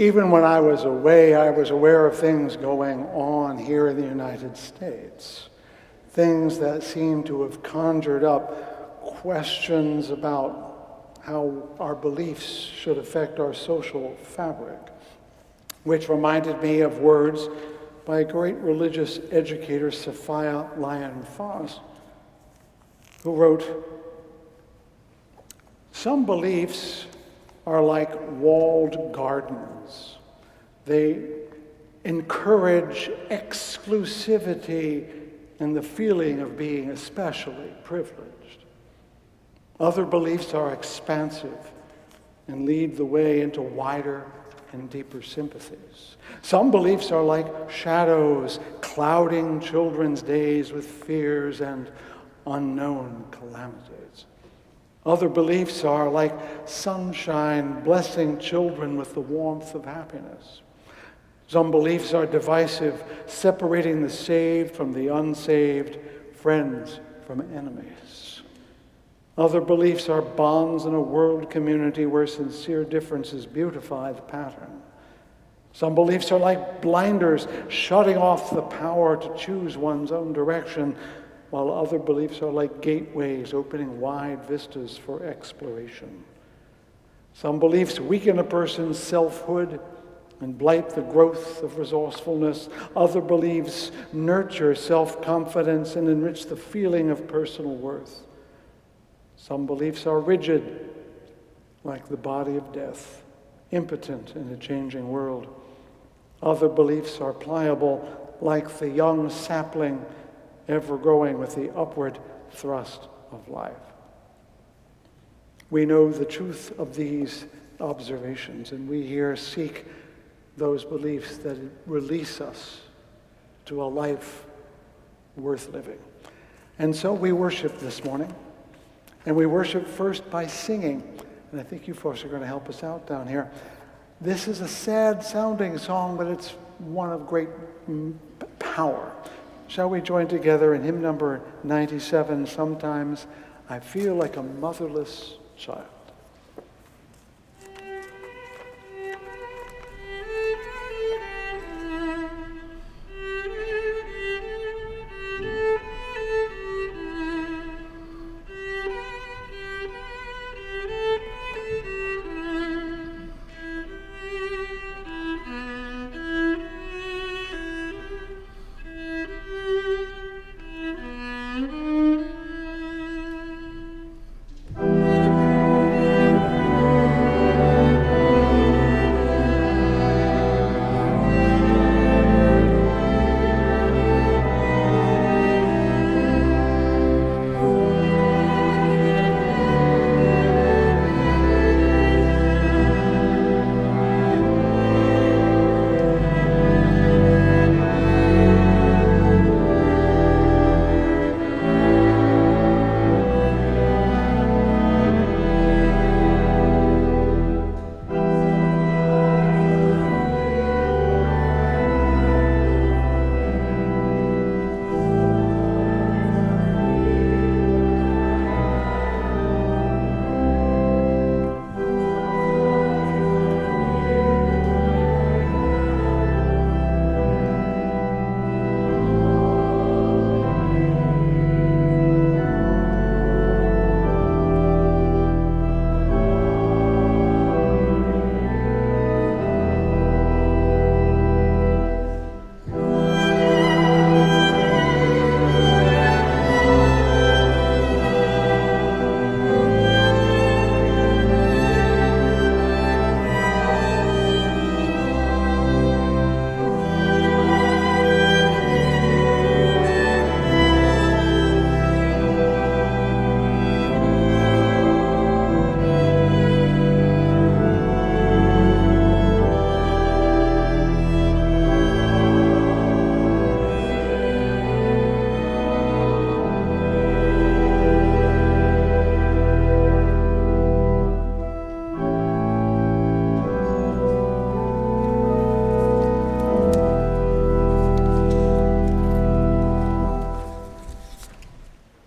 Even when I was away, I was aware of things going on here in the United States, things that seemed to have conjured up questions about how our beliefs should affect our social fabric, which reminded me of words by a great religious educator, Sophia Lyon-Foss, who wrote, "Some beliefs are like walled gardens. They encourage exclusivity and the feeling of being especially privileged. Other beliefs are expansive and lead the way into wider and deeper sympathies. Some beliefs are like shadows, clouding children's days with fears and unknown calamities. Other beliefs are like sunshine, blessing children with the warmth of happiness. Some beliefs are divisive, separating the saved from the unsaved, friends from enemies. Other beliefs are bonds in a world community where sincere differences beautify the pattern. Some beliefs are like blinders, shutting off the power to choose one's own direction, while other beliefs are like gateways, opening wide vistas for exploration. Some beliefs weaken a person's selfhood and blight the growth of resourcefulness. Other beliefs nurture self-confidence and enrich the feeling of personal worth. Some beliefs are rigid, like the body of death, impotent in a changing world. Other beliefs are pliable, like the young sapling, ever growing with the upward thrust of life." We know the truth of these observations, and we here seek those beliefs that release us to a life worth living. And so we worship this morning, and we worship first by singing, and I think you folks are going to help us out down here. This is a sad-sounding song, but it's one of great power. Shall we join together in hymn number 97, "Sometimes I Feel Like a Motherless Child"?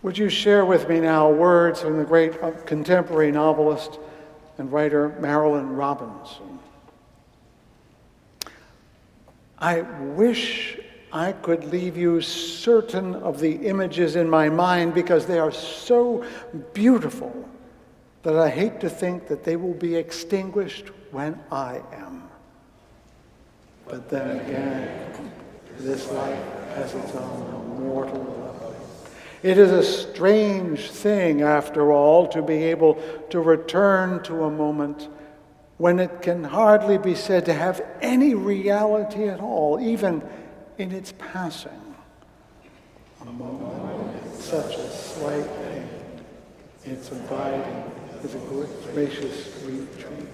Would you share with me now words from the great contemporary novelist and writer Marilynne Robinson? I wish I could leave you certain of the images in my mind because they are so beautiful that I hate to think that they will be extinguished when I am. But then again, this life has its own mortal level. It is a strange thing, after all, to be able to return to a moment when it can hardly be said to have any reality at all, even in its passing. A moment, such a slight thing, its abiding is a good, gracious retreat.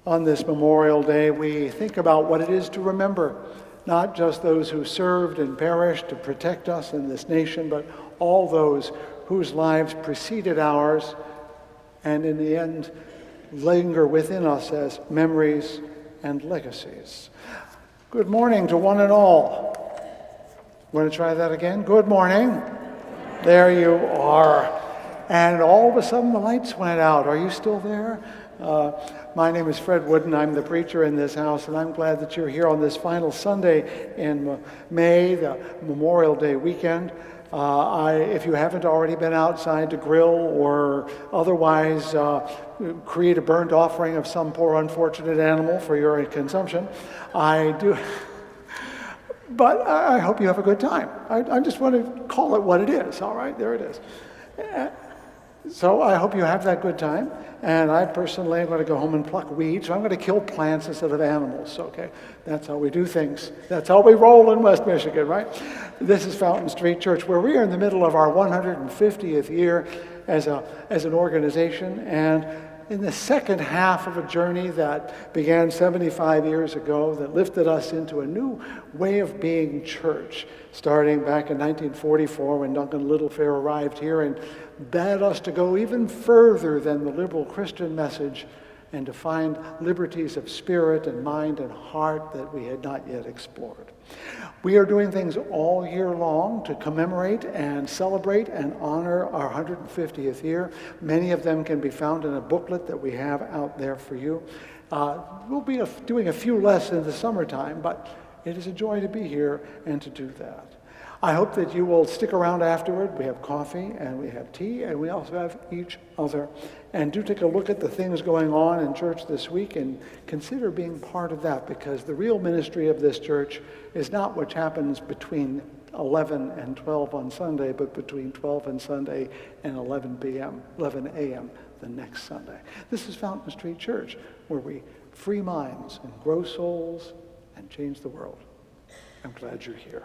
On this Memorial Day, we think about what it is to remember not just those who served and perished to protect us in this nation, but all those whose lives preceded ours and in the end linger within us as memories and legacies. Good morning to one and all. Want to try that again? Good morning. There you are. And all of a sudden the lights went out. Are you still there? My name is Fred Wooden. I'm the preacher in this house, and I'm glad that you're here on this final Sunday in May, the Memorial Day weekend. If you haven't already been outside to grill or otherwise create a burnt offering of some poor unfortunate animal for your consumption, I do. But I hope you have a good time. I just want to call it what it is. All right, there it is. So I hope you have that good time. And I personally am going to go home and pluck weeds. So I'm going to kill plants instead of animals, okay? That's how we do things. That's how we roll in West Michigan, right? This is Fountain Street Church, where we are in the middle of our 150th year as an organization, and in the second half of a journey that began 75 years ago that lifted us into a new way of being church, starting back in 1944 when Duncan Littlefair arrived here and bade us to go even further than the liberal Christian message and to find liberties of spirit and mind and heart that we had not yet explored. We are doing things all year long to commemorate and celebrate and honor our 150th year. Many of them can be found in a booklet that we have out there for you. We'll be doing a few less in the summertime, but it is a joy to be here and to do that. I hope that you will stick around afterward. We have coffee and we have tea and we also have each other. And do take a look at the things going on in church this week and consider being part of that, because the real ministry of this church is not what happens between 11 and 12 on Sunday, but between 12 and Sunday and 11 a.m. the next Sunday. This is Fountain Street Church, where we free minds and grow souls and change the world. I'm glad you're here.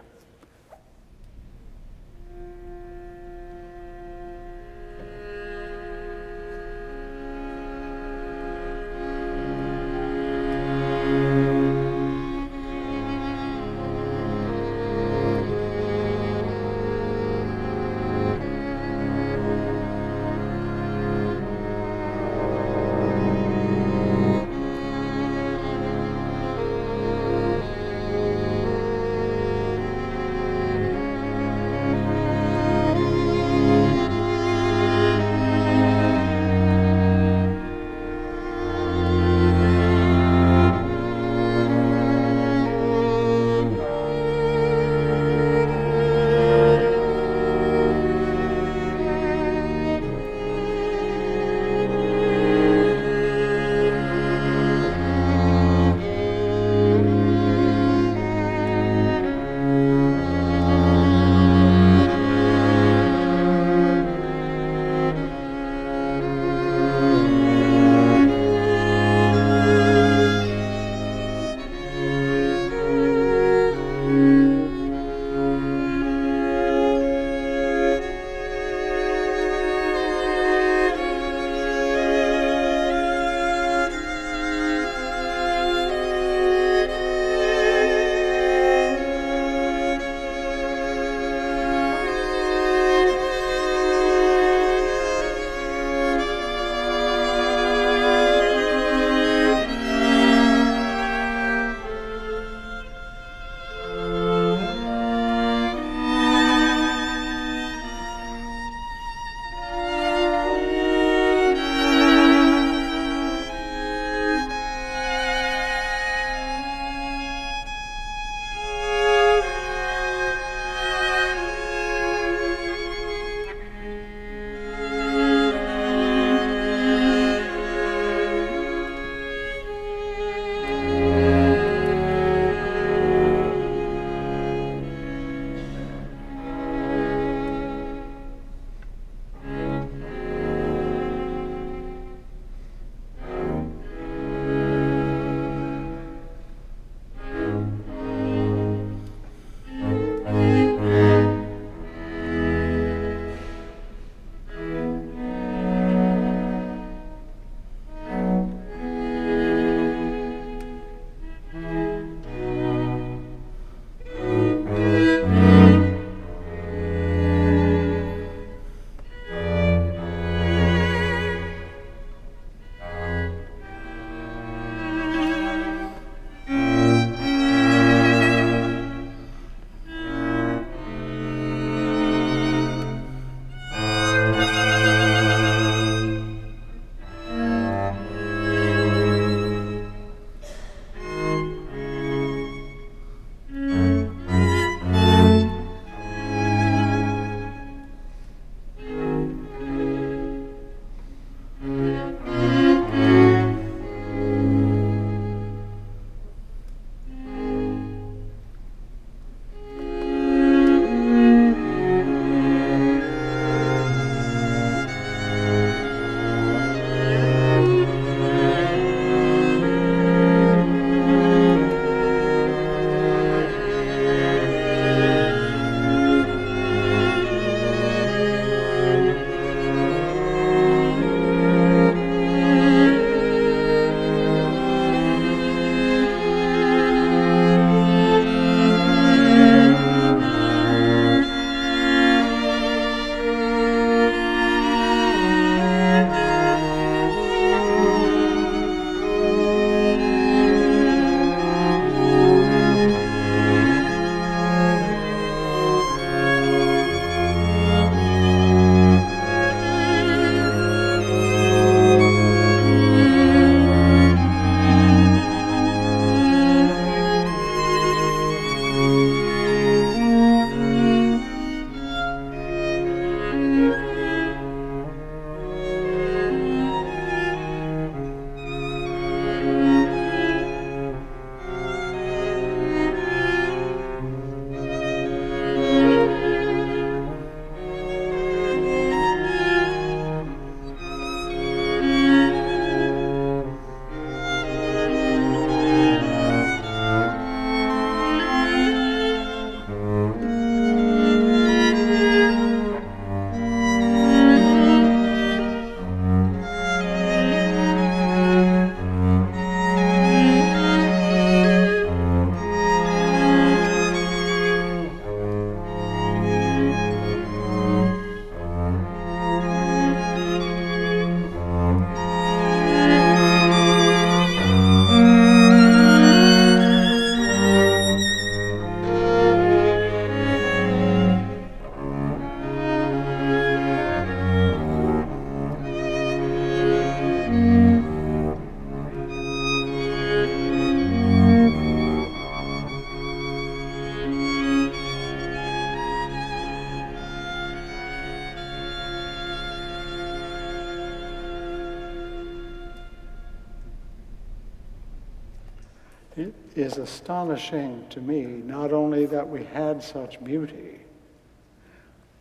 It is astonishing to me, not only that we had such beauty,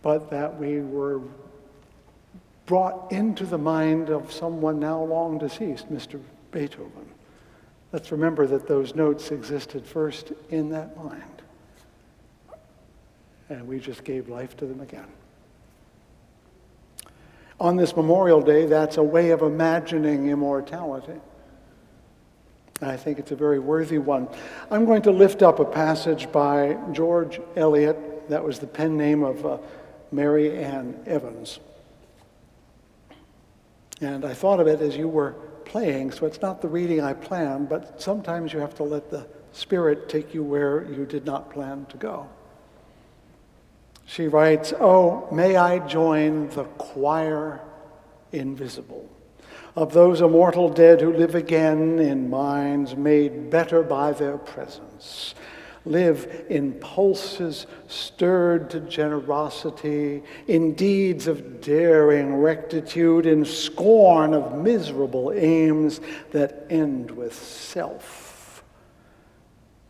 but that we were brought into the mind of someone now long deceased, Mr. Beethoven. Let's remember that those notes existed first in that mind, and we just gave life to them again. On this Memorial Day, that's a way of imagining immortality. I think it's a very worthy one. I'm going to lift up a passage by George Eliot. That was the pen name of Mary Ann Evans. And I thought of it as you were playing, so it's not the reading I planned, but sometimes you have to let the Spirit take you where you did not plan to go. She writes, "Oh, may I join the choir invisible of those immortal dead who live again in minds made better by their presence, live in pulses stirred to generosity, in deeds of daring rectitude, in scorn of miserable aims that end with self,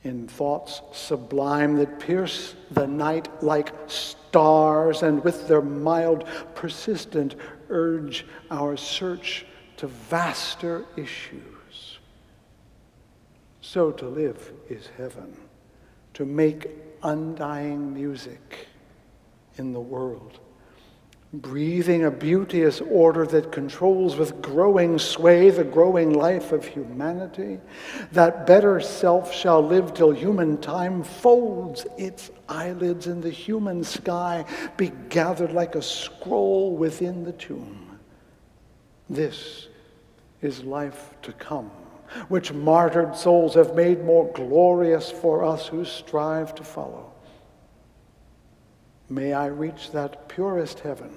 in thoughts sublime that pierce the night like stars, and with their mild, persistent urge our search to vaster issues. So to live is heaven, to make undying music in the world, breathing a beauteous order that controls with growing sway the growing life of humanity. That better self shall live till human time folds its eyelids and the human sky be gathered like a scroll within the tomb. This is life to come, which martyred souls have made more glorious for us who strive to follow. May I reach that purest heaven,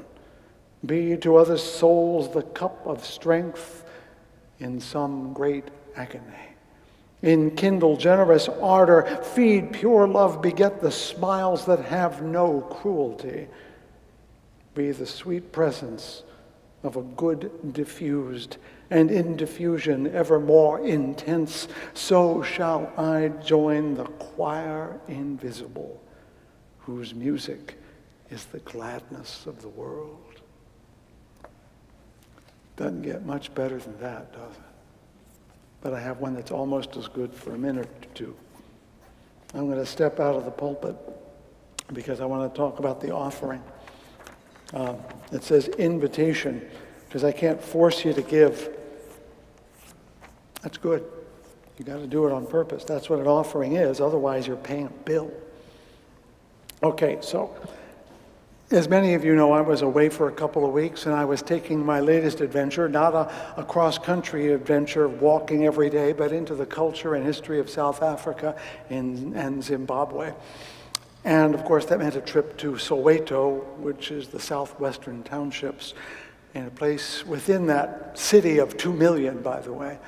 be to other souls the cup of strength in some great agony. Enkindle generous ardor, feed pure love, beget the smiles that have no cruelty. Be the sweet presence of a good diffused, and in diffusion ever more intense, so shall I join the choir invisible, whose music is the gladness of the world. Doesn't get much better than that, does it? But I have one that's almost as good for a minute or two. I'm going to step out of the pulpit because I want to talk about the offering. It says invitation, because I can't force you to give. That's good. You got to do it on purpose. That's what an offering is. Otherwise, you're paying a bill. Okay, so as many of you know, I was away for a couple of weeks, and I was taking my latest adventure, not a cross-country adventure, walking every day, but into the culture and history of South Africa and Zimbabwe. And of course, that meant a trip to Soweto, which is the southwestern townships, in a place within that city of 2 million, by the way,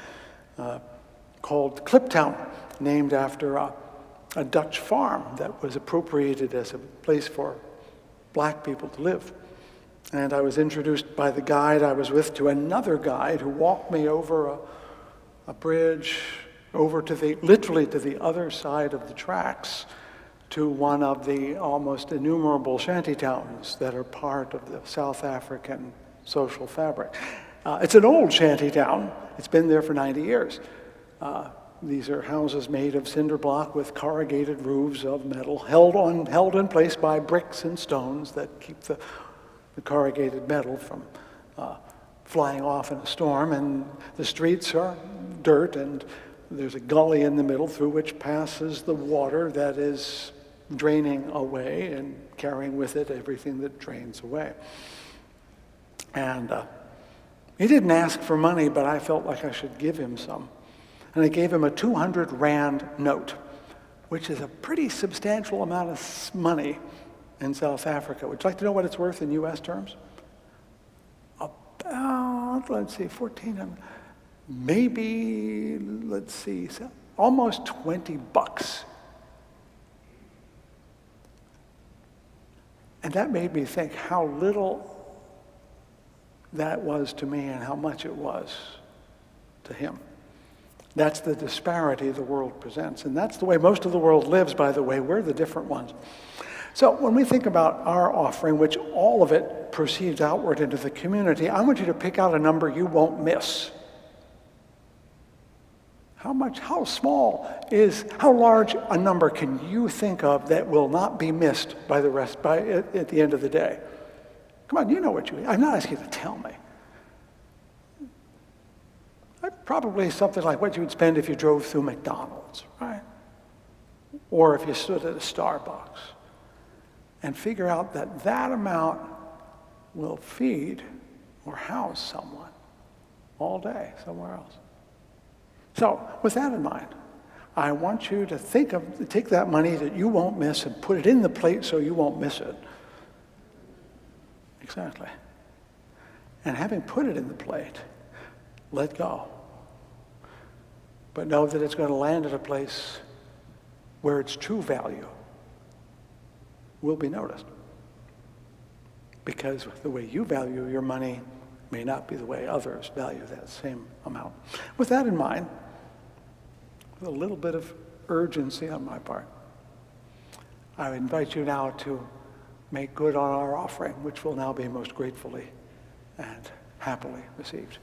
called Kliptown, named after a Dutch farm that was appropriated as a place for black people to live. And I was introduced by the guide I was with to another guide who walked me over a bridge, over to literally to the other side of the tracks, to one of the almost innumerable shanty towns that are part of the South African social fabric. It's an old shanty town. It's been there for 90 years. These are houses made of cinder block with corrugated roofs of metal, held in place by bricks and stones that keep the corrugated metal from flying off in a storm. And the streets are dirt, and there's a gully in the middle through which passes the water that is draining away and carrying with it everything that drains away. And he didn't ask for money, but I felt like I should give him some. And I gave him a 200 Rand note, which is a pretty substantial amount of money in South Africa. Would you like to know what it's worth in U.S. terms? About, let's see, 1,400, maybe, let's see, almost $20. And that made me think how little that was to me and how much it was to him. That's the disparity the world presents. And that's the way most of the world lives, by the way. We're the different ones. So when we think about our offering, which all of it proceeds outward into the community, I want you to pick out a number you won't miss. How large a number can you think of that will not be missed by the rest at the end of the day? Come on, you know what I'm not asking you to tell me. Probably something like what you would spend if you drove through McDonald's, right? Or if you stood at a Starbucks. And figure out that amount will feed or house someone all day somewhere else. So with that in mind, I want you to take that money that you won't miss and put it in the plate so you won't miss it. Exactly. And having put it in the plate, let go. But know that it's going to land at a place where its true value will be noticed. Because the way you value your money may not be the way others value that same amount. With that in mind, with a little bit of urgency on my part, I invite you now to make good on our offering, which will now be most gratefully and happily received.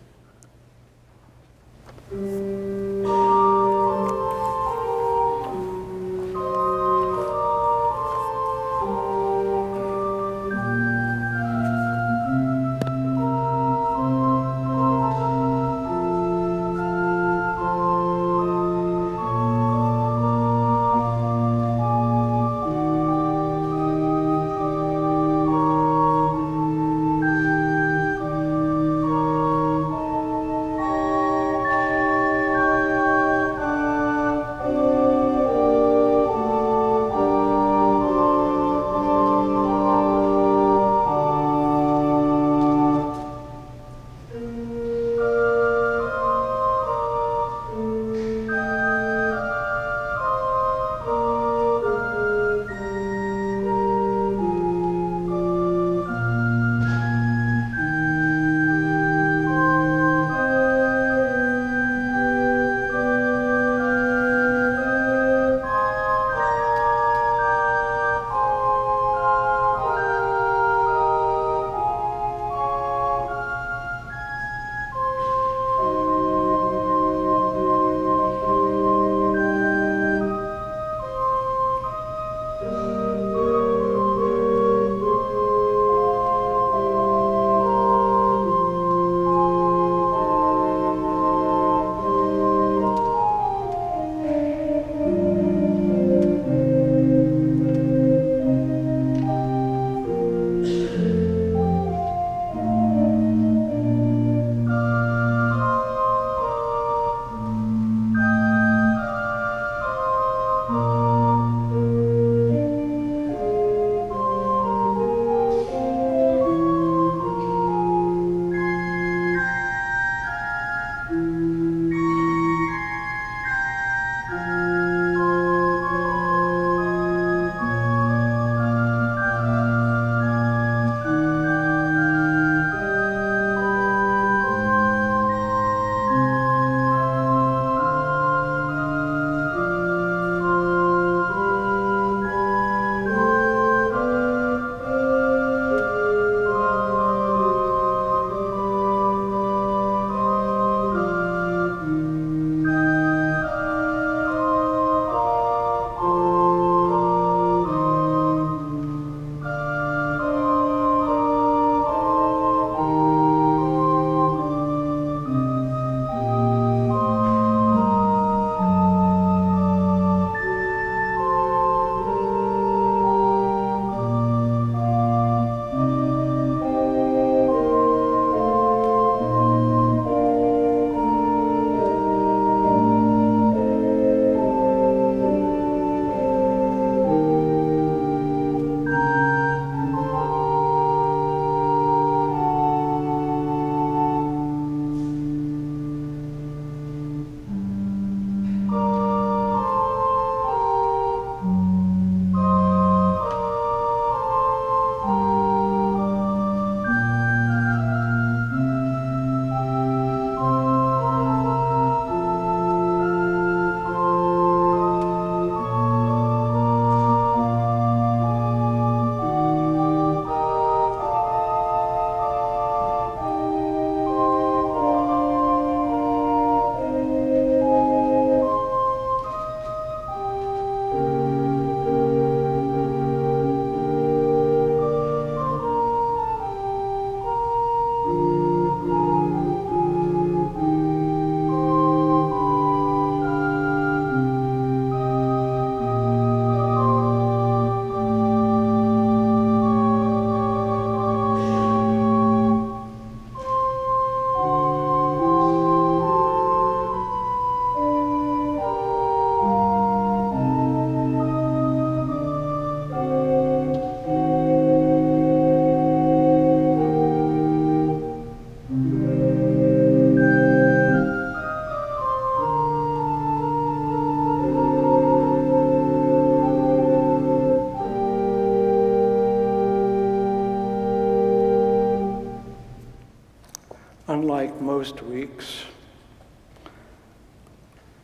most weeks,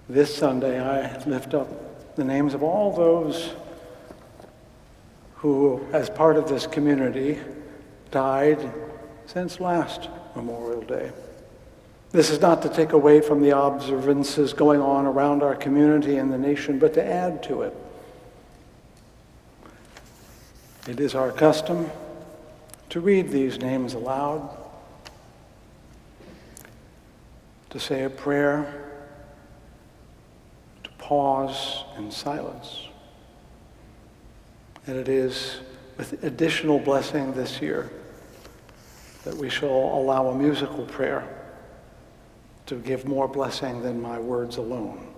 this Sunday I lift up the names of all those who, as part of this community, died since last Memorial Day. This is not to take away from the observances going on around our community and the nation, but to add to it. It is our custom to read these names aloud, to say a prayer, to pause in silence. And it is with additional blessing this year that we shall allow a musical prayer to give more blessing than my words alone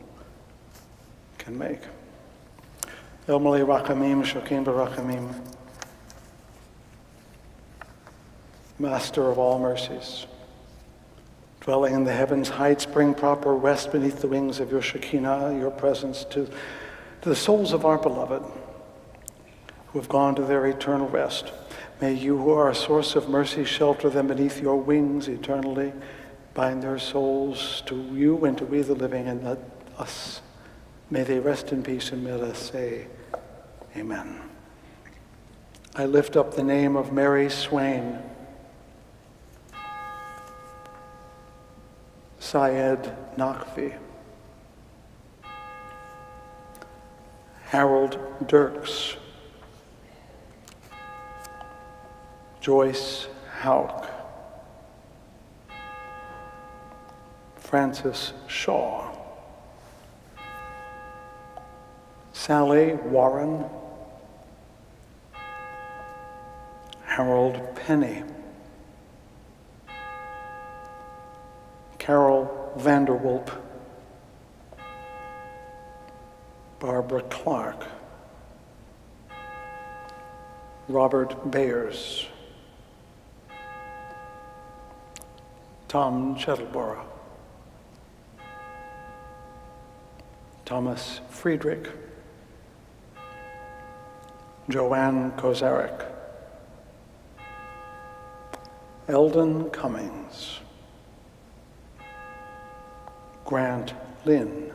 can make. El Malay Rakamim, Shokin Barakamim, Master of all mercies, dwelling in the heavens heights, bring proper rest beneath the wings of your Shekinah, your presence to the souls of our beloved who have gone to their eternal rest. May you, who are a source of mercy, shelter them beneath your wings eternally, bind their souls to you and to we the living, and let us, may they rest in peace, and let us say, Amen. I lift up the name of Mary Swain, Syed Naqvi, Harold Dirks, Joyce Hauk, Francis Shaw, Sally Warren, Harold Penny, Carol Vanderwolp, Barbara Clark, Robert Bayers, Tom Chettleborough, Thomas Friedrich, Joanne Kozarek, Eldon Cummings, Grant Lynn,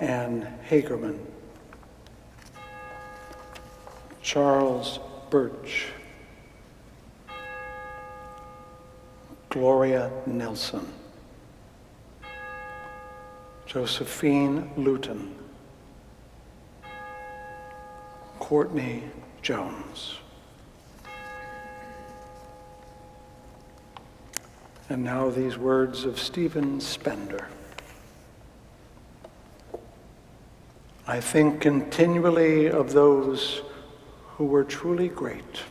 Ann Hagerman, Charles Birch, Gloria Nelson, Josephine Luton, Courtney Jones. And now these words of Stephen Spender. I think continually of those who were truly great,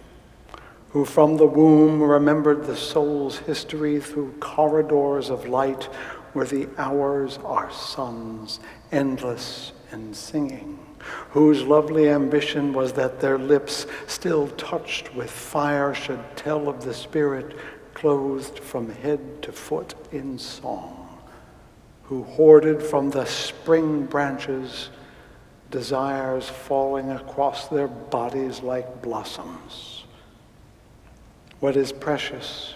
who from the womb remembered the soul's history through corridors of light where the hours are suns, endless and singing, whose lovely ambition was that their lips, still touched with fire, should tell of the Spirit clothed from head to foot in song, who hoarded from the spring branches desires falling across their bodies like blossoms. What is precious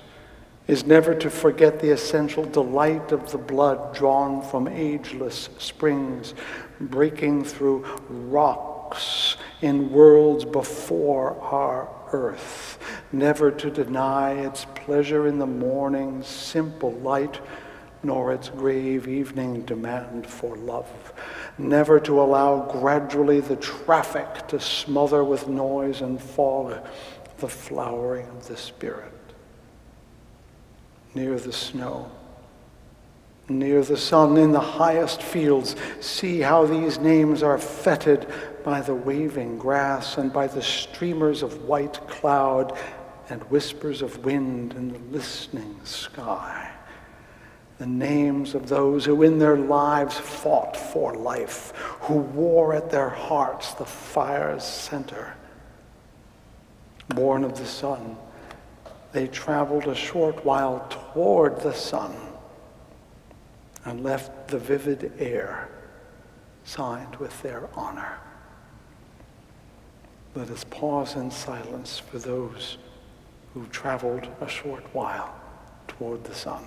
is never to forget the essential delight of the blood drawn from ageless springs, breaking through rocks in worlds before our earth, never to deny its pleasure in the morning's simple light, nor its grave evening demand for love, never to allow gradually the traffic to smother with noise and fog the flowering of the Spirit. Near the snow, near the sun, in the highest fields, see how these names are fetid by the waving grass and by the streamers of white cloud and whispers of wind in the listening sky. The names of those who in their lives fought for life, who wore at their hearts the fire's center. Born of the sun, they traveled a short while toward the sun and left the vivid air signed with their honor. Let us pause in silence for those who traveled a short while toward the sun.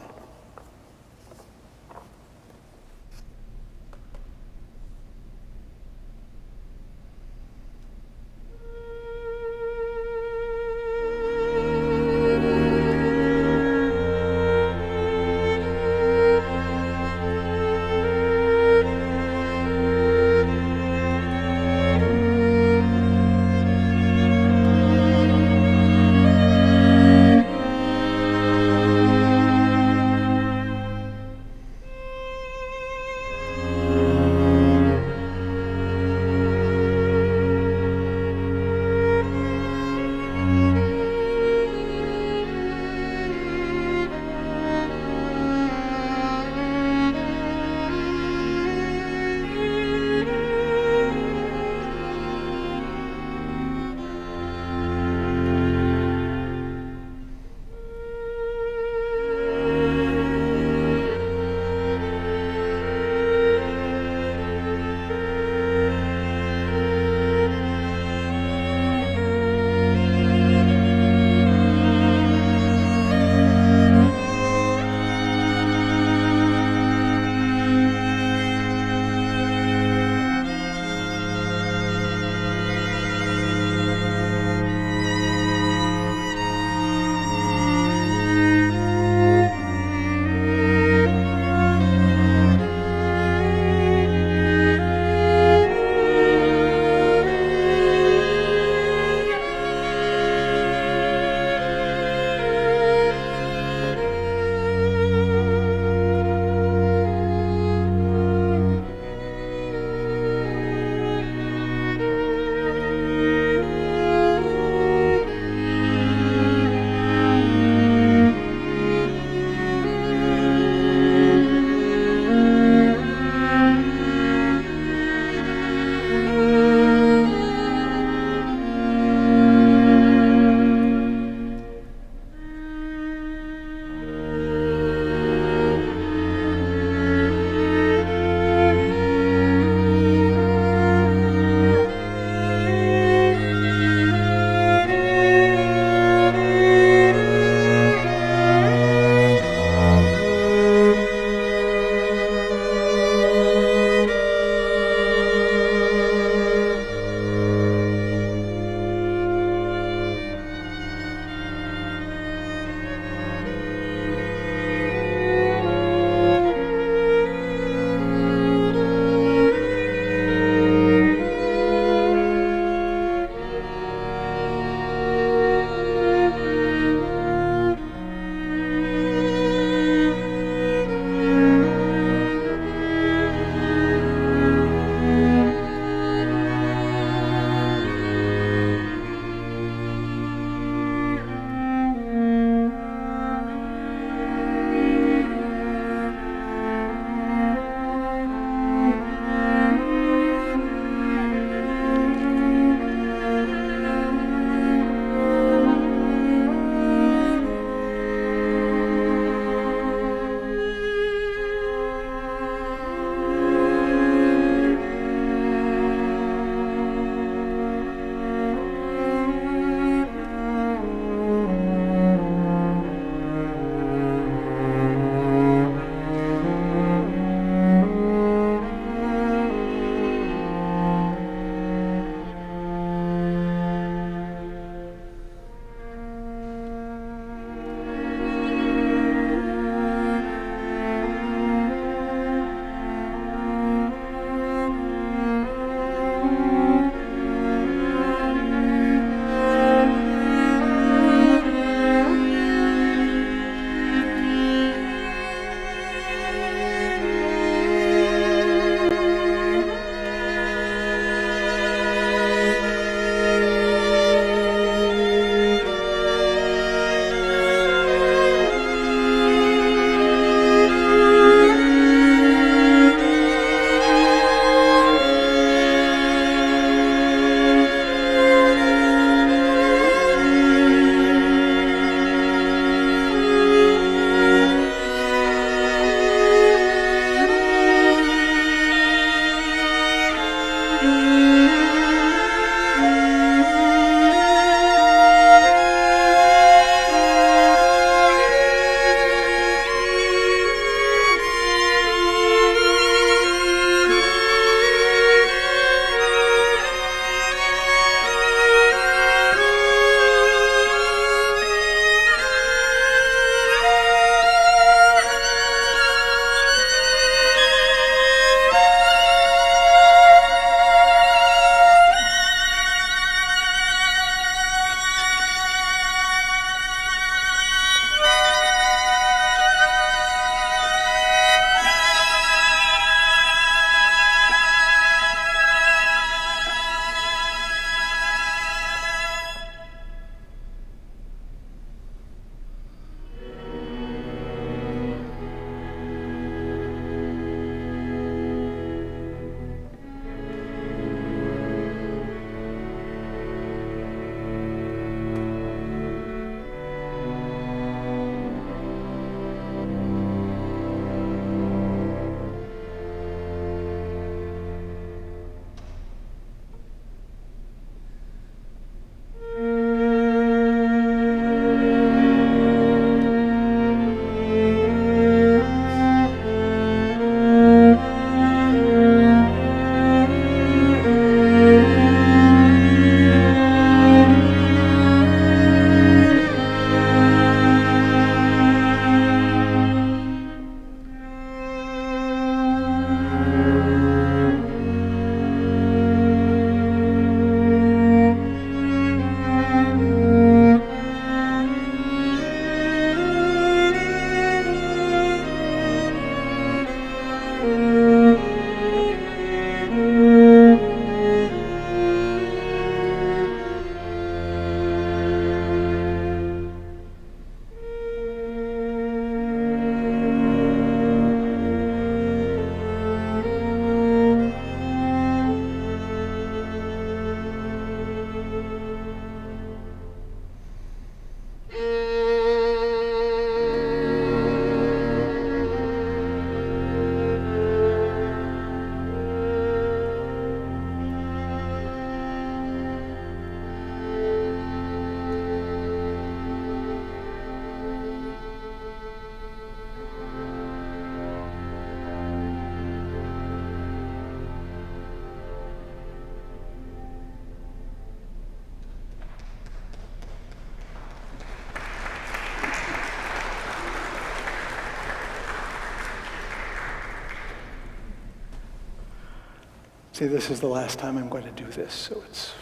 See, this is the last time I'm going to do this, so it's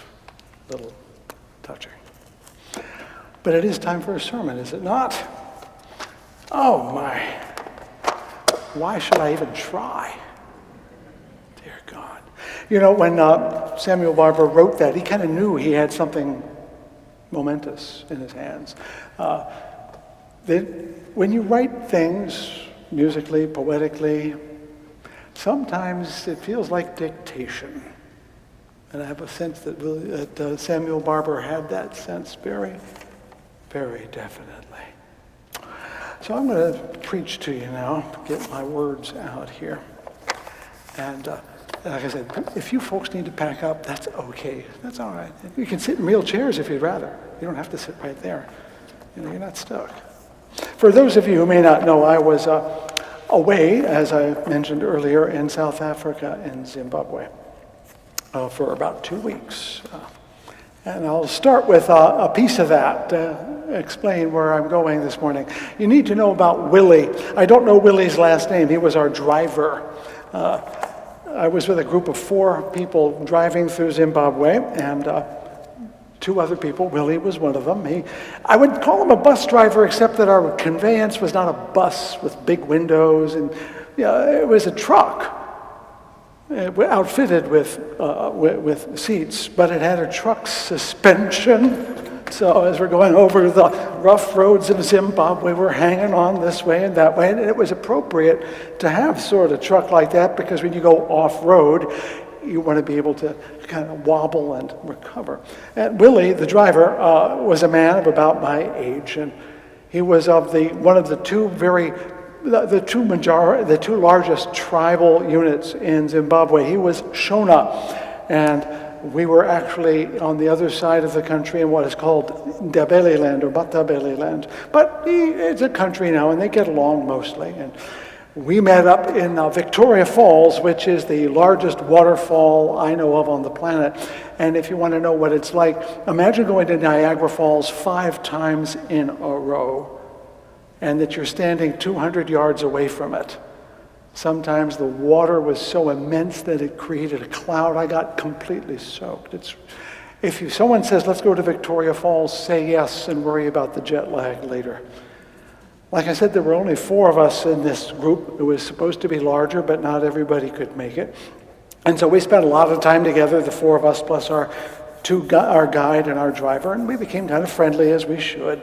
a little touching. But it is time for a sermon, is it not? Oh my. Why should I even try? Dear God. You know, when Samuel Barber wrote that, he kind of knew he had something momentous in his hands. When you write things musically, poetically, sometimes it feels like dictation. And I have a sense that Samuel Barber had that sense very, very definitely. So I'm going to preach to you now, get my words out here. And like I said, if you folks need to pack up, that's okay. That's all right. You can sit in real chairs if you'd rather. You don't have to sit right there. You know, you're not stuck. For those of you who may not know, I was away, as I mentioned earlier, in South Africa and Zimbabwe for about 2 weeks. And I'll start with a piece of that to explain where I'm going this morning. You need to know about Willie. I don't know Willie's last name. He was our driver. I was with a group of 4 people driving through Zimbabwe, and 2 other people. Willie was one of them. I would call him a bus driver, except that our conveyance was not a bus with big windows, and it was a truck outfitted with seats, but it had a truck suspension. So as we're going over the rough roads of Zimbabwe, we're hanging on this way and that way, and it was appropriate to have sort of a truck like that, because when you go off-road, you want to be able to kind of wobble and recover. And Willie, the driver, was a man of about my age, and he was of one of the two largest tribal units in Zimbabwe. He was Shona, and we were actually on the other side of the country in what is called Ndebeleland or Batabeleland. But it's a country now, and they get along mostly. And we met up in Victoria Falls, which is the largest waterfall I know of on the planet. And if you want to know what it's like, imagine going to Niagara Falls 5 times in a row, and that you're standing 200 yards away from it. Sometimes the water was so immense that it created a cloud. I got completely soaked. If someone says, let's go to Victoria Falls, say yes and worry about the jet lag later. Like I said, there were only 4 of us in this group. It was supposed to be larger, but not everybody could make it. And so we spent a lot of time together, the 4 of us plus our guide and our driver, and we became kind of friendly, as we should.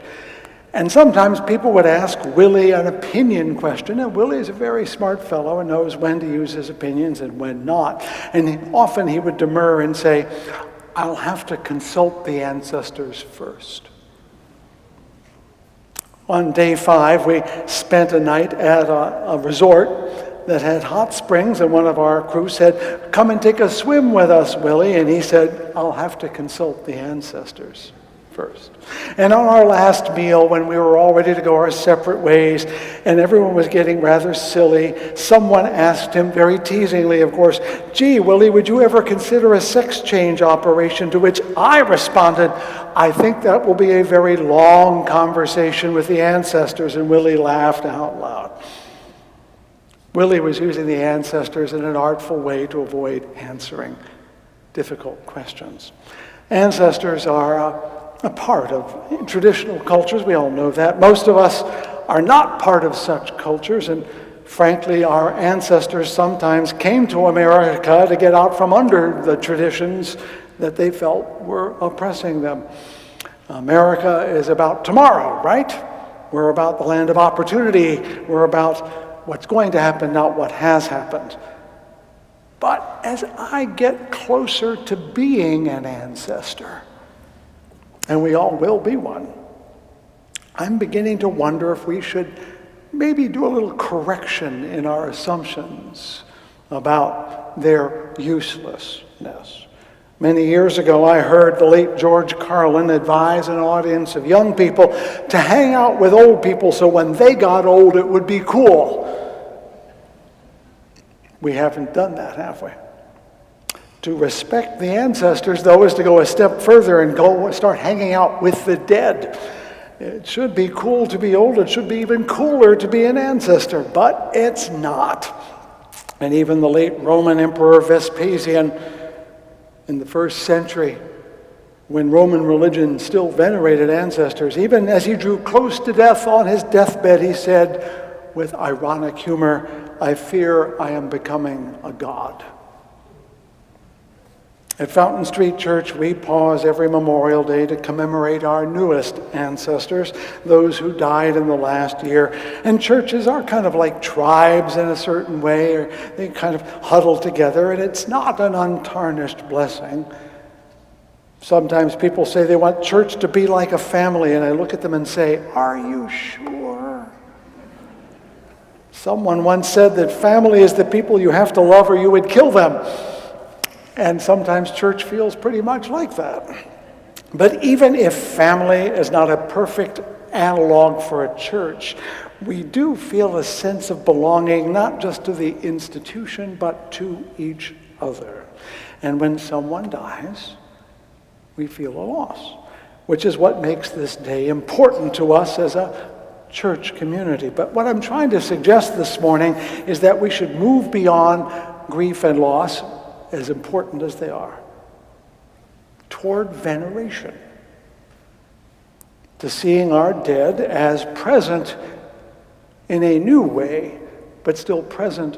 And sometimes people would ask Willie an opinion question, and Willie is a very smart fellow and knows when to use his opinions and when not. And often he would demur and say, I'll have to consult the ancestors first. On day 5, we spent a night at a resort that had hot springs, and one of our crew said, come and take a swim with us, Willie. And he said, I'll have to consult the ancestors first. And on our last meal, when we were all ready to go our separate ways, and everyone was getting rather silly, someone asked him, very teasingly, of course, gee, Willie, would you ever consider a sex change operation? To which I responded, I think that will be a very long conversation with the ancestors. And Willie laughed out loud. Willie was using the ancestors in an artful way to avoid answering difficult questions. Ancestors are a part of traditional cultures. We all know that. Most of us are not part of such cultures, and frankly, our ancestors sometimes came to America to get out from under the traditions that they felt were oppressing them. America is about tomorrow, right? We're about the land of opportunity. We're about what's going to happen, not what has happened. But as I get closer to being an ancestor, and we all will be one, I'm beginning to wonder if we should maybe do a little correction in our assumptions about their uselessness. Many years ago, I heard the late George Carlin advise an audience of young people to hang out with old people so when they got old, it would be cool. We haven't done that, have we? To respect the ancestors, though, is to go a step further and go start hanging out with the dead. It should be cool to be old. It should be even cooler to be an ancestor, but it's not. And even the late Roman Emperor Vespasian in the first century, when Roman religion still venerated ancestors, even as he drew close to death on his deathbed, he said with ironic humor, "I fear I am becoming a god." At Fountain Street Church, we pause every Memorial Day to commemorate our newest ancestors, those who died in the last year. And churches are kind of like tribes in a certain way, or they kind of huddle together, and it's not an untarnished blessing. Sometimes people say they want church to be like a family, and I look at them and say, "Are you sure?" Someone once said that family is the people you have to love or you would kill them. And sometimes church feels pretty much like that. But even if family is not a perfect analog for a church, we do feel a sense of belonging, not just to the institution, but to each other. And when someone dies, we feel a loss, which is what makes this day important to us as a church community. But what I'm trying to suggest this morning is that we should move beyond grief and loss, as important as they are, toward veneration, to seeing our dead as present in a new way, but still present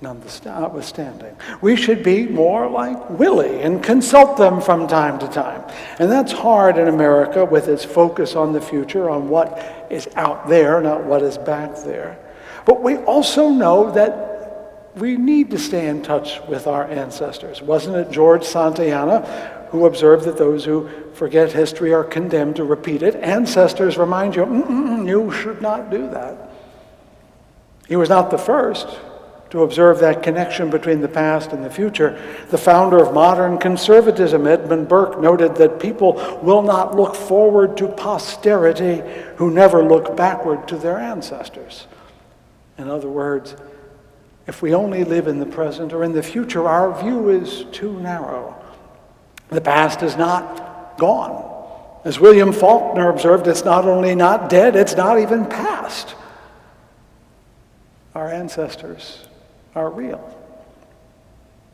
notwithstanding. We should be more like Willie and consult them from time to time. And that's hard in America with its focus on the future, on what is out there, not what is back there. But we also know that we need to stay in touch with our ancestors. Wasn't it George Santayana who observed that those who forget history are condemned to repeat it? Ancestors remind you, you should not do that. He was not the first to observe that connection between the past and the future. The founder of modern conservatism, Edmund Burke, noted that people will not look forward to posterity who never look backward to their ancestors. In other words, if we only live in the present or in the future, our view is too narrow. The past is not gone. As William Faulkner observed, it's not only not dead, it's not even past. Our ancestors are real.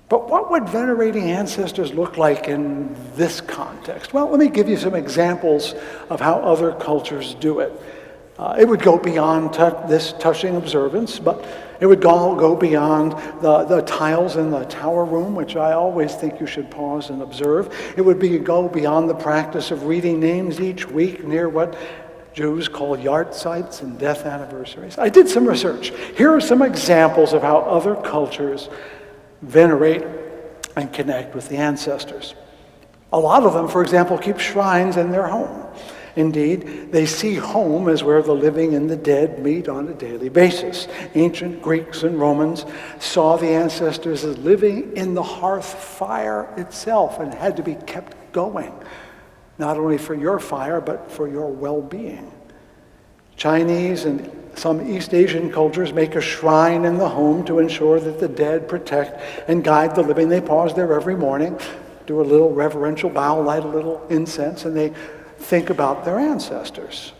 But what would venerating ancestors look like in this context? Well, let me give you some examples of how other cultures do it. It would go beyond this touching observance, but it would go beyond the tiles in the tower room, which I always think you should pause and observe. It would go beyond the practice of reading names each week near what Jews call yard sites and death anniversaries. I did some research. Here are some examples of how other cultures venerate and connect with the ancestors. A lot of them, for example, keep shrines in their home. Indeed, they see home as where the living and the dead meet on a daily basis. Ancient Greeks and Romans saw the ancestors as living in the hearth fire itself and had to be kept going, not only for your fire, but for your well-being. Chinese and some East Asian cultures make a shrine in the home to ensure that the dead protect and guide the living. They pause there every morning, do a little reverential bow, light a little incense, and they think about their ancestors.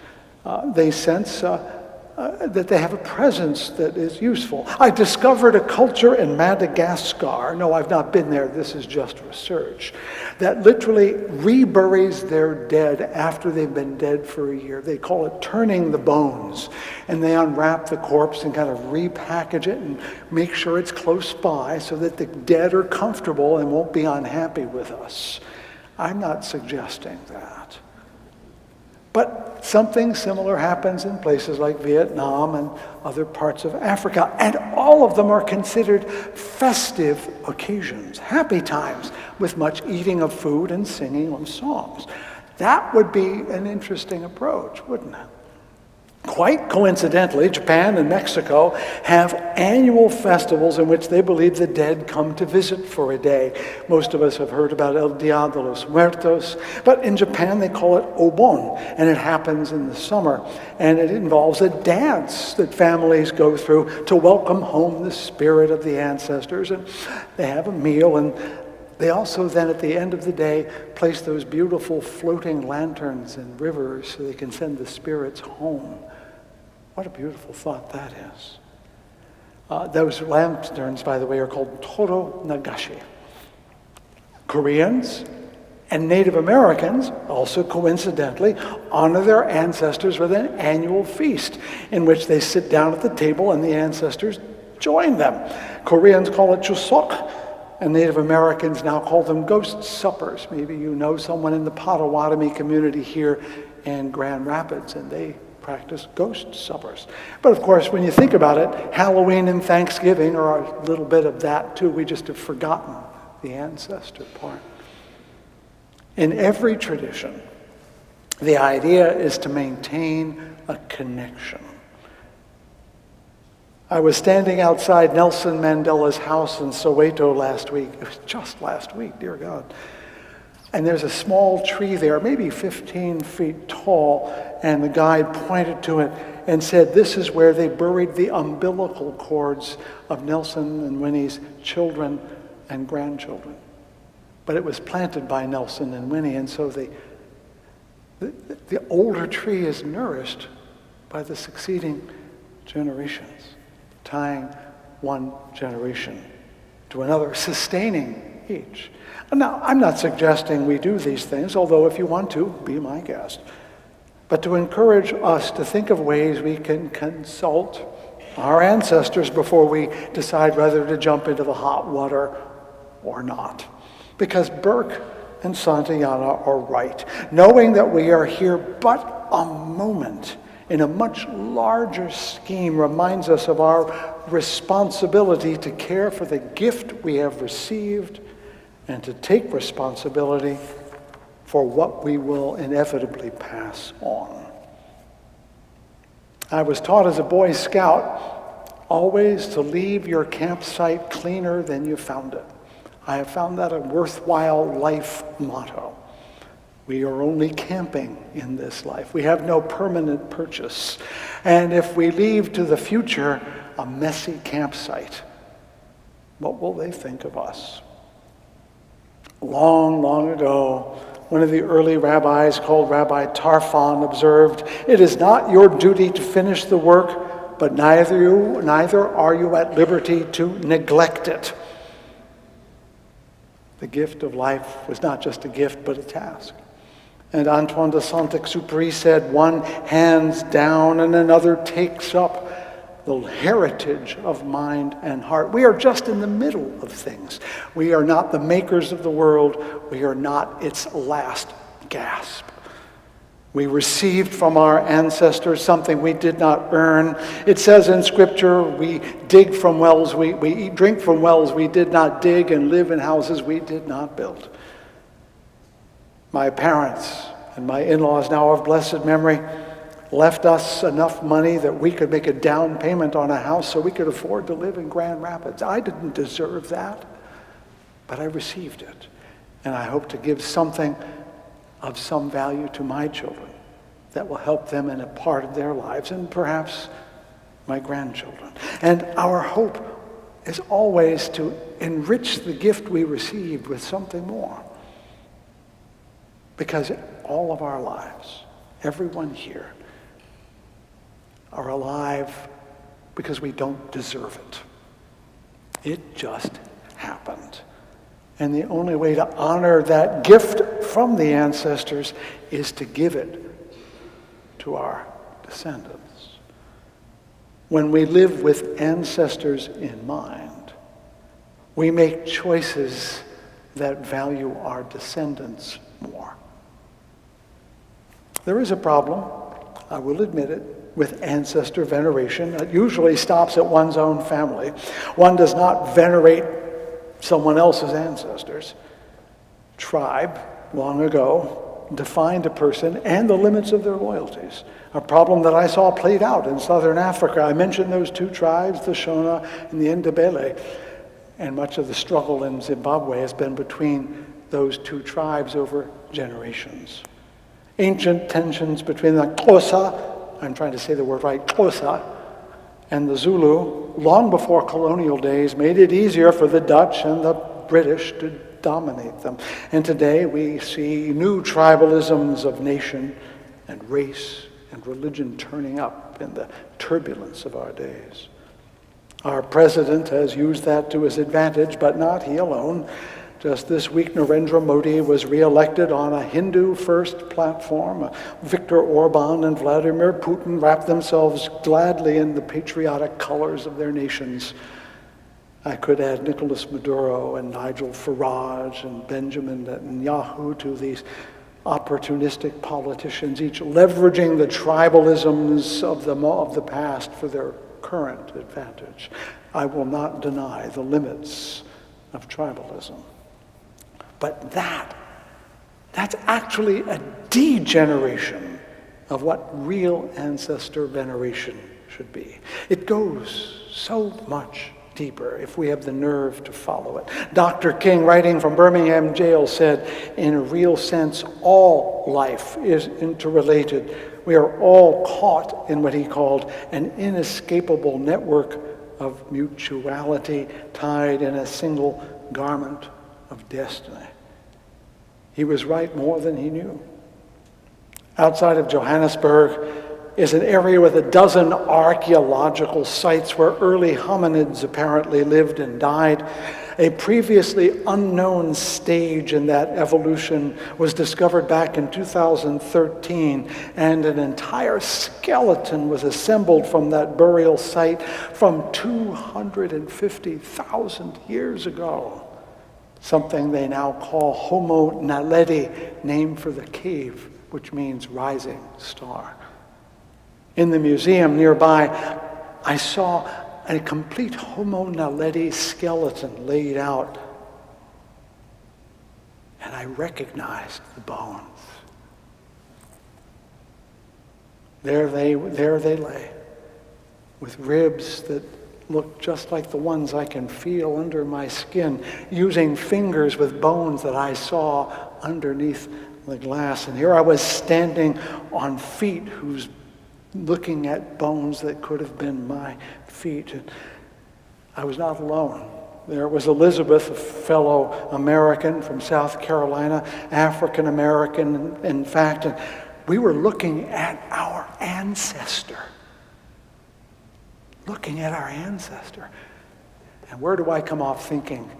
They sense that they have a presence that is useful. I discovered a culture in Madagascar, no, I've not been there, this is just research, that literally reburies their dead after they've been dead for a year. They call it turning the bones, and they unwrap the corpse and kind of repackage it and make sure it's close by so that the dead are comfortable and won't be unhappy with us. I'm not suggesting that. But something similar happens in places like Vietnam and other parts of Africa, and all of them are considered festive occasions, happy times, with much eating of food and singing of songs. That would be an interesting approach, wouldn't it? Quite coincidentally, Japan and Mexico have annual festivals in which they believe the dead come to visit for a day. Most of us have heard about El Dia de los Muertos, but in Japan they call it Obon, and it happens in the summer. And it involves a dance that families go through to welcome home the spirit of the ancestors. And they have a meal, and they also then at the end of the day place those beautiful floating lanterns in rivers so they can send the spirits home. What a beautiful thought that is. Those lanterns, by the way, are called Toro Nagashi. Koreans and Native Americans, also coincidentally, honor their ancestors with an annual feast in which they sit down at the table and the ancestors join them. Koreans call it Chuseok, and Native Americans now call them ghost suppers. Maybe you know someone in the Potawatomi community here in Grand Rapids, and they practice ghost suppers. But of course, when you think about it, Halloween and Thanksgiving are a little bit of that too. We just have forgotten the ancestor part. In every tradition, the idea is to maintain a connection. I was standing outside Nelson Mandela's house in Soweto last week. It was just last week, dear God. And there's a small tree there, maybe 15 feet tall, and the guide pointed to it and said, this is where they buried the umbilical cords of Nelson and Winnie's children and grandchildren. But it was planted by Nelson and Winnie, and so the older tree is nourished by the succeeding generations, tying one generation to another, sustaining each. Now, I'm not suggesting we do these things, although if you want to, be my guest. But to encourage us to think of ways we can consult our ancestors before we decide whether to jump into the hot water or not. Because Burke and Santayana are right. Knowing that we are here but a moment in a much larger scheme reminds us of our responsibility to care for the gift we have received and to take responsibility for what we will inevitably pass on. I was taught as a Boy Scout always to leave your campsite cleaner than you found it. I have found that a worthwhile life motto. We are only camping in this life. We have no permanent purchase. And if we leave to the future a messy campsite, what will they think of us? Long, long ago, one of the early rabbis called Rabbi Tarfon observed, "It is not your duty to finish the work, but neither are you at liberty to neglect it." The gift of life was not just a gift, but a task. And Antoine de Saint-Exupéry said, "One hands down and another takes up the heritage of mind and heart." We are just in the middle of things. We are not the makers of the world. We are not its last gasp. We received from our ancestors something we did not earn. It says in Scripture, we dig from wells, we drink from wells we did not dig, and live in houses we did not build. My parents and my in-laws, now of blessed memory, left us enough money that we could make a down payment on a house so we could afford to live in Grand Rapids. I didn't deserve that, but I received it. And I hope to give something of some value to my children that will help them in a part of their lives, and perhaps my grandchildren. And our hope is always to enrich the gift we received with something more. Because all of our lives, everyone here, are alive because we don't deserve it. It just happened. And the only way to honor that gift from the ancestors is to give it to our descendants. When we live with ancestors in mind, we make choices that value our descendants more. There is a problem, I will admit it, with ancestor veneration. It usually stops at one's own family. One does not venerate someone else's ancestors. Tribe, long ago, defined a person and the limits of their loyalties. A problem that I saw played out in southern Africa. I mentioned those two tribes, the Shona and the Ndebele. And much of the struggle in Zimbabwe has been between those two tribes over generations. Ancient tensions between the Xhosa, I'm trying to say the word right, Xhosa, and the Zulu, long before colonial days, made it easier for the Dutch and the British to dominate them. And today we see new tribalisms of nation and race and religion turning up in the turbulence of our days. Our president has used that to his advantage, but not he alone. Just this week, Narendra Modi was reelected on a Hindu-first platform. Viktor Orban and Vladimir Putin wrapped themselves gladly in the patriotic colors of their nations. I could add Nicolas Maduro and Nigel Farage and Benjamin Netanyahu to these opportunistic politicians, each leveraging the tribalisms of the past for their current advantage. I will not deny the limits of tribalism. But that's actually a degeneration of what real ancestor veneration should be. It goes so much deeper if we have the nerve to follow it. Dr. King, writing from Birmingham jail, said, in a real sense, all life is interrelated. We are all caught in what he called an inescapable network of mutuality tied in a single garment of destiny. He was right more than he knew. Outside of Johannesburg is an area with a dozen archaeological sites where early hominids apparently lived and died. A previously unknown stage in that evolution was discovered back in 2013, and an entire skeleton was assembled from that burial site from 250,000 years ago. Something they now call Homo naledi, named for the cave, which means rising star. In the museum nearby, I saw a complete Homo naledi skeleton laid out, and I recognized the bones. There they lay, with ribs that looked just like the ones I can feel under my skin, using fingers with bones that I saw underneath the glass. And here I was standing on feet whose looking at bones that could have been my feet. And I was not alone. There was Elizabeth, a fellow American from South Carolina, African American, in fact, and we were looking at our ancestor. Looking at our ancestor. And where do I come off thinking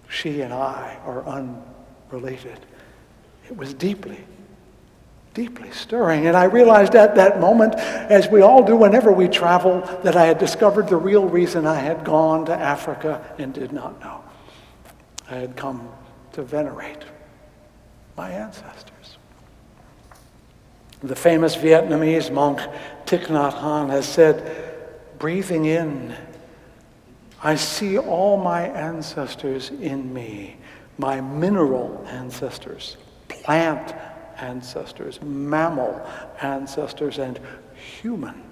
she and I are unrelated? It was deeply, deeply stirring. And I realized at that moment, as we all do whenever we travel, that I had discovered the real reason I had gone to Africa and did not know. I had come to venerate my ancestors. The famous Vietnamese monk Thich Nhat Hanh has said, breathing in, I see all my ancestors in me, my mineral ancestors, plant ancestors, mammal ancestors, and human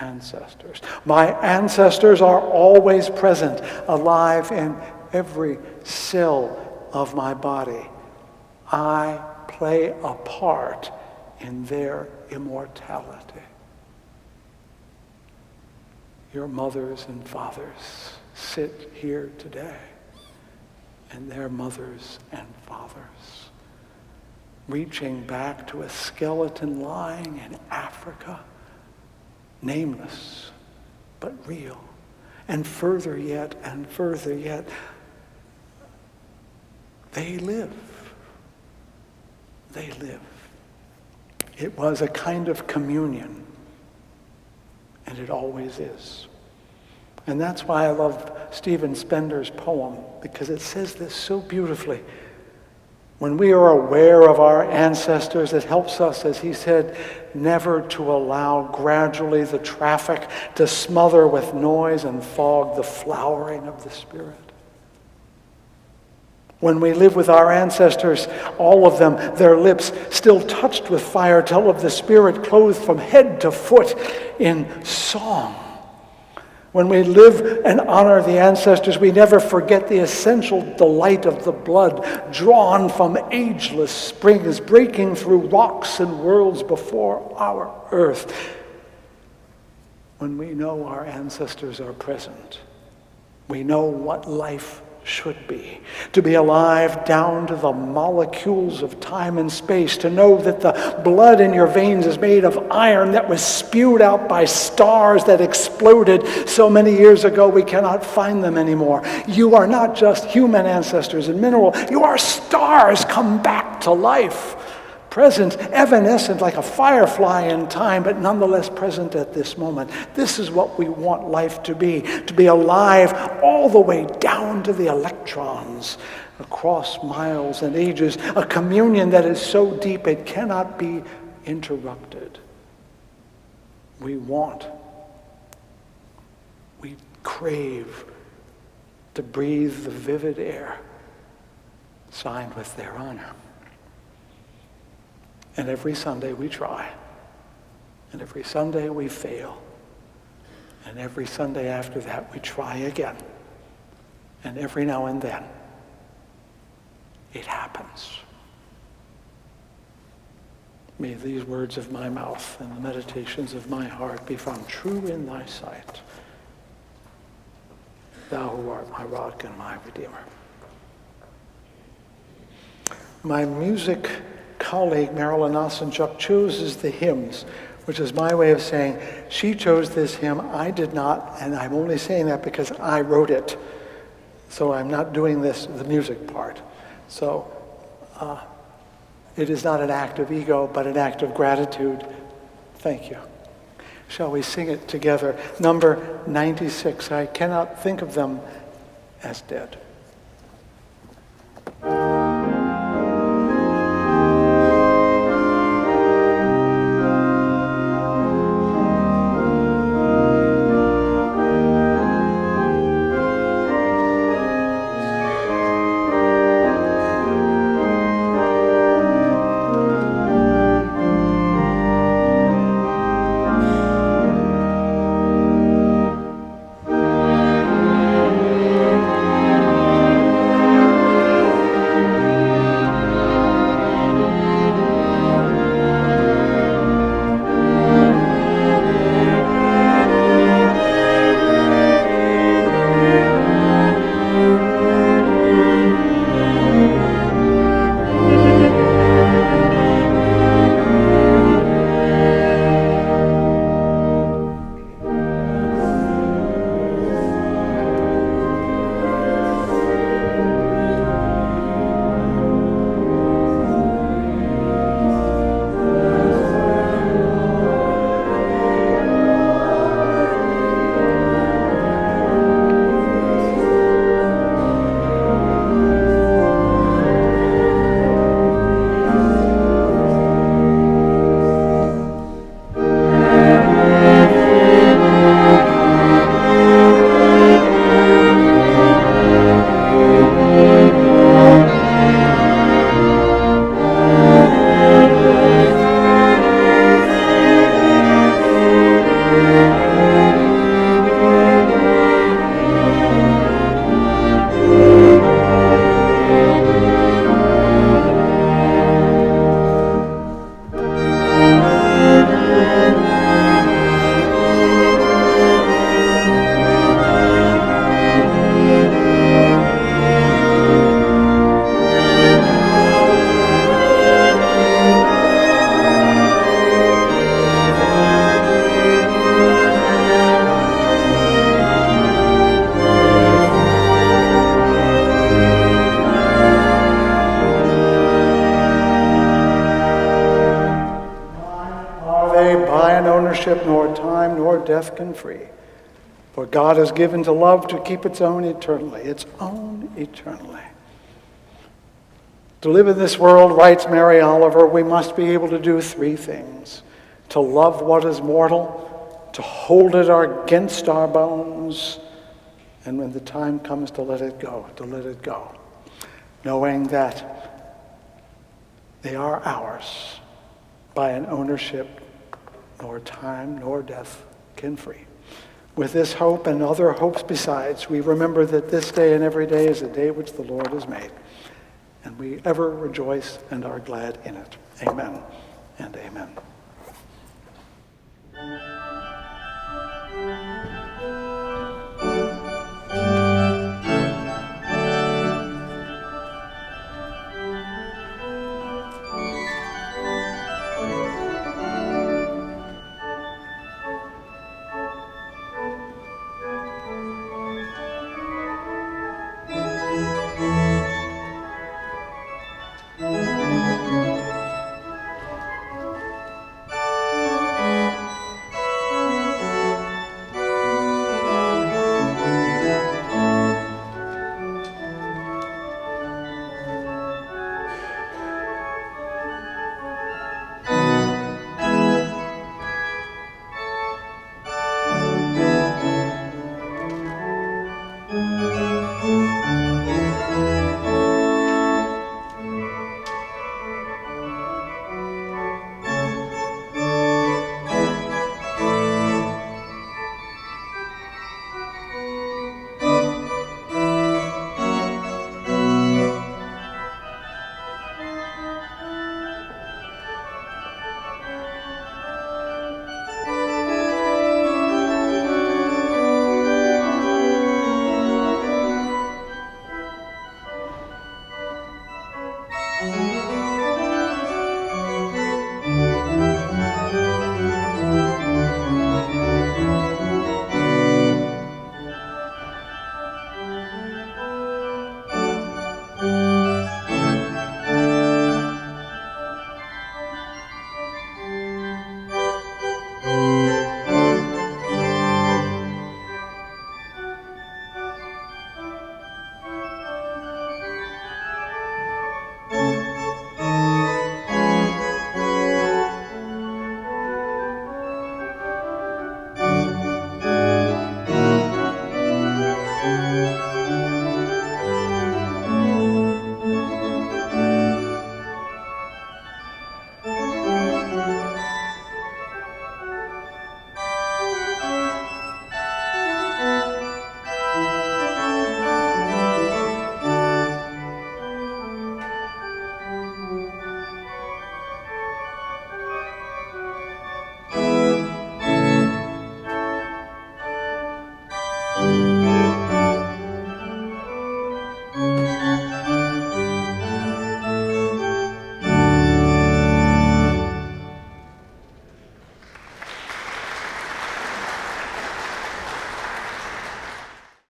ancestors. My ancestors are always present, alive in every cell of my body. I play a part in their immortality. Your mothers and fathers sit here today, and their mothers and fathers, reaching back to a skeleton lying in Africa, nameless but real, and further yet, they live. They live. It was a kind of communion. And it always is. And that's why I love Stephen Spender's poem, because it says this so beautifully. When we are aware of our ancestors, it helps us, as he said, never to allow gradually the traffic to smother with noise and fog the flowering of the Spirit. When we live with our ancestors, all of them, their lips still touched with fire, tell of the Spirit clothed from head to foot in song. When we live and honor the ancestors, we never forget the essential delight of the blood drawn from ageless springs, breaking through rocks and worlds before our earth. When we know our ancestors are present, we know what life should be. To be alive down to the molecules of time and space. To know that the blood in your veins is made of iron that was spewed out by stars that exploded so many years ago we cannot find them anymore. You are not just human ancestors and mineral. You are stars come back to life. Present, evanescent like a firefly in time, but nonetheless present at this moment. This is what we want life to be alive all the way down to the electrons, across miles and ages, a communion that is so deep it cannot be interrupted. We crave to breathe the vivid air signed with their honor. And every Sunday we try. And every Sunday we fail. And every Sunday after that we try again. And every now and then it happens. May these words of my mouth and the meditations of my heart be found true in thy sight, thou who art my rock and my redeemer. My music colleague, Marilyn Osenchuk, chooses the hymns, which is my way of saying she chose this hymn, I did not, and I'm only saying that because I wrote it. So I'm not doing the music part. So it is not an act of ego, but an act of gratitude. Thank you. Shall we sing it together? Number 96, I cannot think of them as dead. Nor time nor death can free. For God has given to love to keep its own eternally. To live in this world, writes Mary Oliver, we must be able to do three things. To love what is mortal, to hold it against our bones, and when the time comes to let it go, knowing that they are ours by an ownership nor time nor death can free. With this hope and other hopes besides, we remember that this day and every day is a day which the Lord has made, and we ever rejoice and are glad in it. Amen and amen.